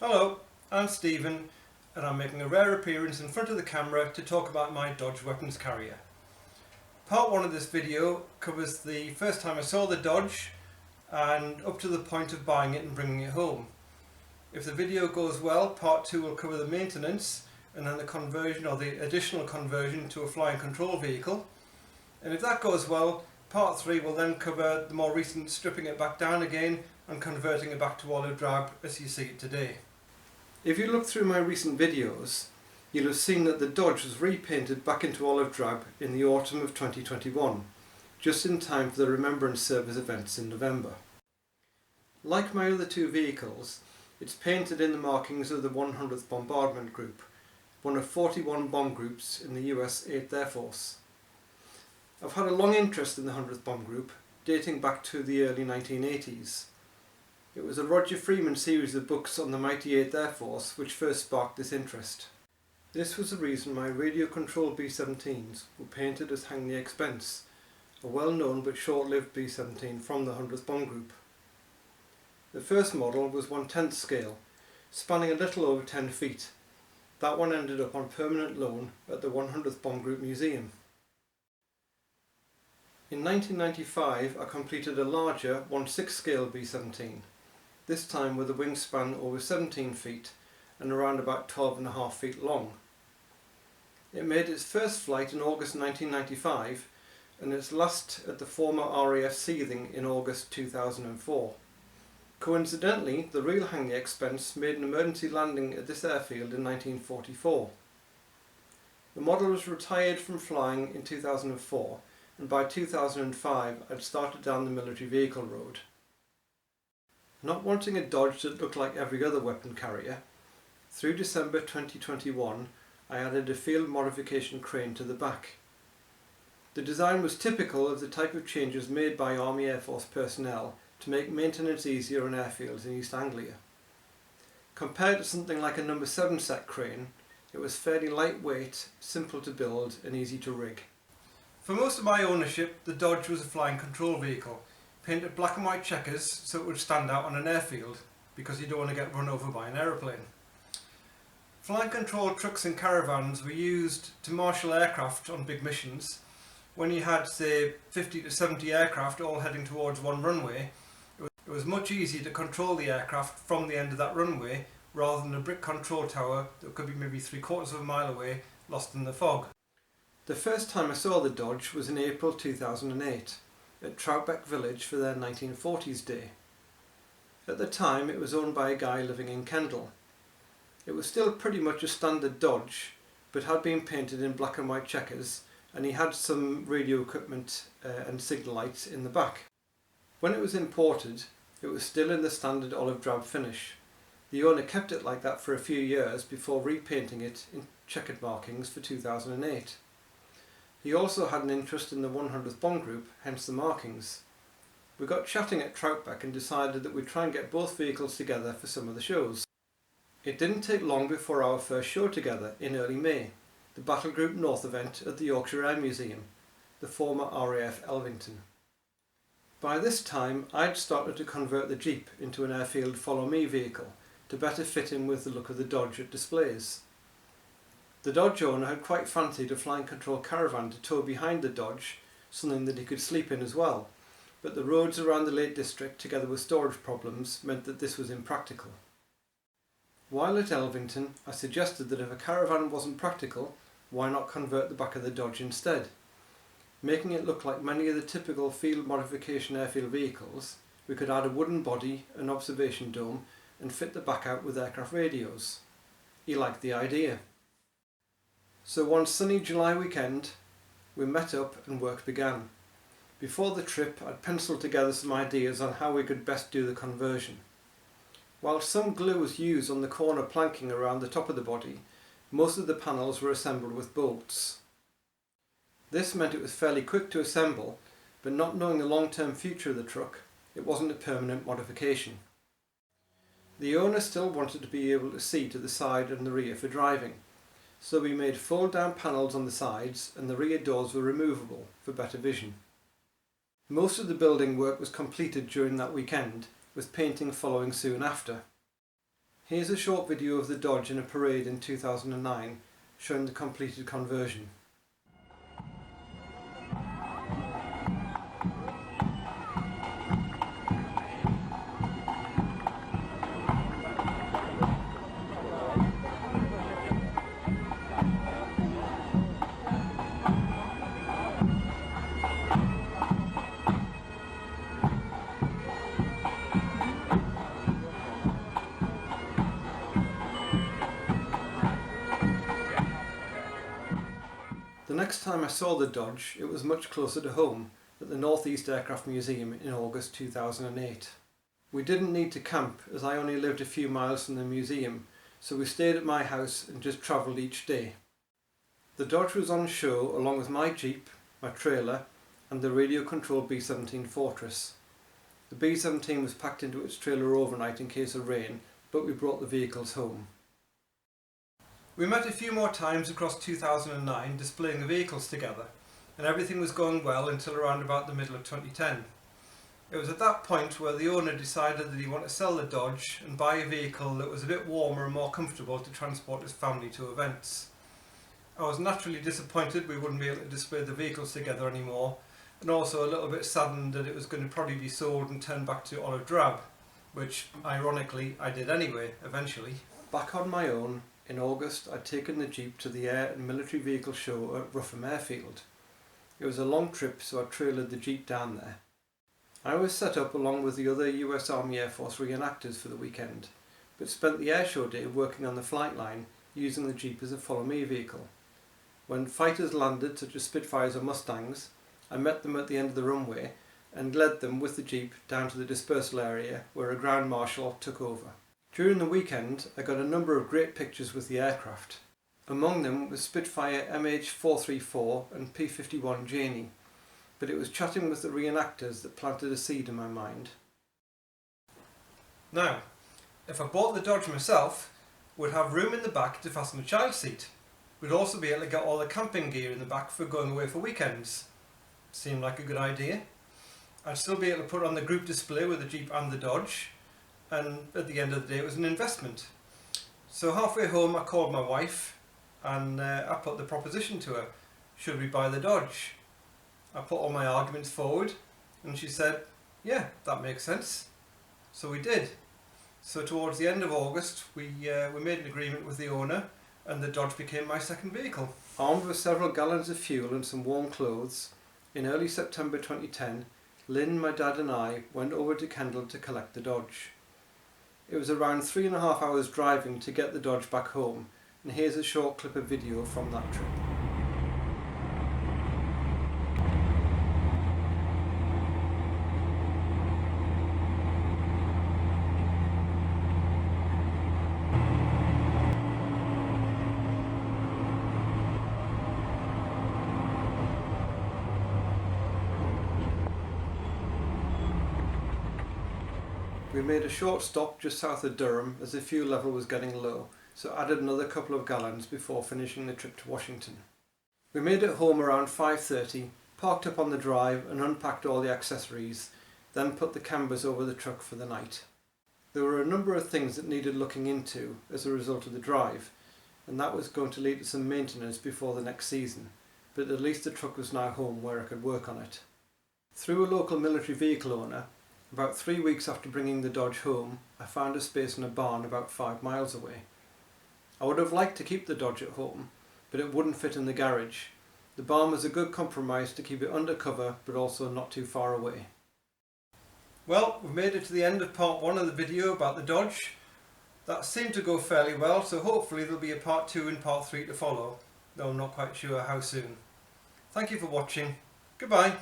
Hello, I'm Stephen and I'm making a rare appearance in front of the camera to talk about my Dodge weapons carrier. Part 1 of this video covers the first time I saw the Dodge and up to the point of buying it and bringing it home. If the video goes well, part 2 will cover the maintenance and then the conversion or the additional conversion to a flying control vehicle. And if that goes well, part 3 will then cover the more recent stripping it back down again and converting it back to olive drab as you see it today. If you look through my recent videos, you'll have seen that the Dodge was repainted back into olive drab in the autumn of 2021, just in time for the Remembrance Service events in November. Like my other two vehicles, it's painted in the markings of the 100th Bombardment Group, one of 41 bomb groups in the US 8th Air Force. I've had a long interest in the 100th Bomb Group, dating back to the early 1980s. It was a Roger Freeman series of books on the mighty 8th Air Force which first sparked this interest. This was the reason my radio-controlled B-17s were painted as Hang the Expense, a well-known but short-lived B-17 from the 100th Bomb Group. The first model was 1/10th scale, spanning a little over 10 feet. That one ended up on permanent loan at the 100th Bomb Group Museum. In 1995 I completed a larger 1/6 scale B-17. This time with a wingspan over 17 feet and around about 12.5 feet long. It made its first flight in August 1995 and its last at the former RAF Seething in August 2004. Coincidentally, the real Hang the Expense made an emergency landing at this airfield in 1944. The model was retired from flying in 2004 and by 2005 I'd started down the military vehicle road. Not wanting a Dodge that looked like every other weapon carrier, through December 2021 I added a field modification crane to the back. The design was typical of the type of changes made by Army Air Force personnel to make maintenance easier on airfields in East Anglia. Compared to something like a number 7 set crane, it was fairly lightweight, simple to build and easy to rig. For most of my ownership, the Dodge was a flying control vehicle, painted black and white checkers so it would stand out on an airfield because you don't want to get run over by an aeroplane. Flying control trucks and caravans were used to marshal aircraft on big missions. When you had, say, 50 to 70 aircraft all heading towards one runway, it was much easier to control the aircraft from the end of that runway rather than a brick control tower that could be maybe 3/4 of a mile away, lost in the fog. The first time I saw the Dodge was in April 2008 at Troutbeck Village for their 1940s day. At the time it was owned by a guy living in Kendal. It was still pretty much a standard Dodge but had been painted in black and white checkers, and he had some radio equipment and signal lights in the back. When it was imported it was still in the standard olive drab finish. The owner kept it like that for a few years before repainting it in checkered markings for 2008. He also had an interest in the 100th Bomb Group, hence the markings. We got chatting at Troutbeck and decided that we'd try and get both vehicles together for some of the shows. It didn't take long before our first show together in early May, the Battle Group North event at the Yorkshire Air Museum, the former RAF Elvington. By this time I'd started to convert the Jeep into an airfield follow me vehicle to better fit in with the look of the Dodge at displays. The Dodge owner had quite fancied a flying control caravan to tow behind the Dodge, something that he could sleep in as well, but the roads around the Lake District together with storage problems meant that this was impractical. While at Elvington I suggested that if a caravan wasn't practical, why not convert the back of the Dodge instead? Making it look like many of the typical field modification airfield vehicles, we could add a wooden body, an observation dome and fit the back out with aircraft radios. He liked the idea. So one sunny July weekend, we met up and work began. Before the trip I'd penciled together some ideas on how we could best do the conversion. While some glue was used on the corner planking around the top of the body, most of the panels were assembled with bolts. This meant it was fairly quick to assemble, but not knowing the long-term future of the truck, it wasn't a permanent modification. The owner still wanted to be able to see to the side and the rear for driving, so we made fold-down panels on the sides and the rear doors were removable for better vision. Most of the building work was completed during that weekend, with painting following soon after. Here's a short video of the Dodge in a parade in 2009 showing the completed conversion. The next time I saw the Dodge, it was much closer to home, at the North East Aircraft Museum in August 2008. We didn't need to camp as I only lived a few miles from the museum, so we stayed at my house and just travelled each day. The Dodge was on show along with my Jeep, my trailer and the radio-controlled B-17 Fortress. The B-17 was packed into its trailer overnight in case of rain, but we brought the vehicles home. We met a few more times across 2009 displaying the vehicles together, and everything was going well until around about the middle of 2010. It was at that point where the owner decided that he wanted to sell the Dodge and buy a vehicle that was a bit warmer and more comfortable to transport his family to events. I was naturally disappointed we wouldn't be able to display the vehicles together anymore, and also a little bit saddened that it was going to probably be sold and turned back to olive drab, which ironically I did anyway, eventually. Back on my own, in August I'd taken the Jeep to the Air and Military Vehicle Show at Rougham Airfield. It was a long trip, so I trailered the Jeep down there. I was set up along with the other US Army Air Force reenactors for the weekend, but spent the airshow day working on the flight line using the Jeep as a follow-me vehicle. When fighters landed, such as Spitfires or Mustangs, I met them at the end of the runway and led them with the Jeep down to the dispersal area where a ground marshal took over. During the weekend I got a number of great pictures with the aircraft. Among them was Spitfire MH434 and P-51 Janey, but it was chatting with the reenactors that planted a seed in my mind. Now, if I bought the Dodge myself, we'd have room in the back to fasten a child seat. We'd also be able to get all the camping gear in the back for going away for weekends. Seemed like a good idea. I'd still be able to put on the group display with the Jeep and the Dodge, and at the end of the day it was an investment. So halfway home I called my wife and I put the proposition to her. Should we buy the Dodge? I put all my arguments forward and she said, yeah, that makes sense. So we did. So towards the end of August we made an agreement with the owner and the Dodge became my second vehicle. Armed with several gallons of fuel and some warm clothes, in early September 2010, Lynn, my dad and I went over to Kendal to collect the Dodge. It was around 3.5 hours driving to get the Dodge back home, and here's a short clip of video from that trip. We made a short stop just south of Durham as the fuel level was getting low, so added another couple of gallons before finishing the trip to Washington. We made it home around 5:30, parked up on the drive and unpacked all the accessories, then put the canvas over the truck for the night. There were a number of things that needed looking into as a result of the drive, and that was going to lead to some maintenance before the next season, but at least the truck was now home where I could work on it. Through a local military vehicle owner, about 3 weeks after bringing the Dodge home, I found a space in a barn about 5 miles away. I would have liked to keep the Dodge at home, but it wouldn't fit in the garage. The barn was a good compromise to keep it undercover, but also not too far away. Well, we've made it to the end of part 1 of the video about the Dodge. That seemed to go fairly well, so hopefully there'll be a part 2 and part 3 to follow, though I'm not quite sure how soon. Thank you for watching. Goodbye.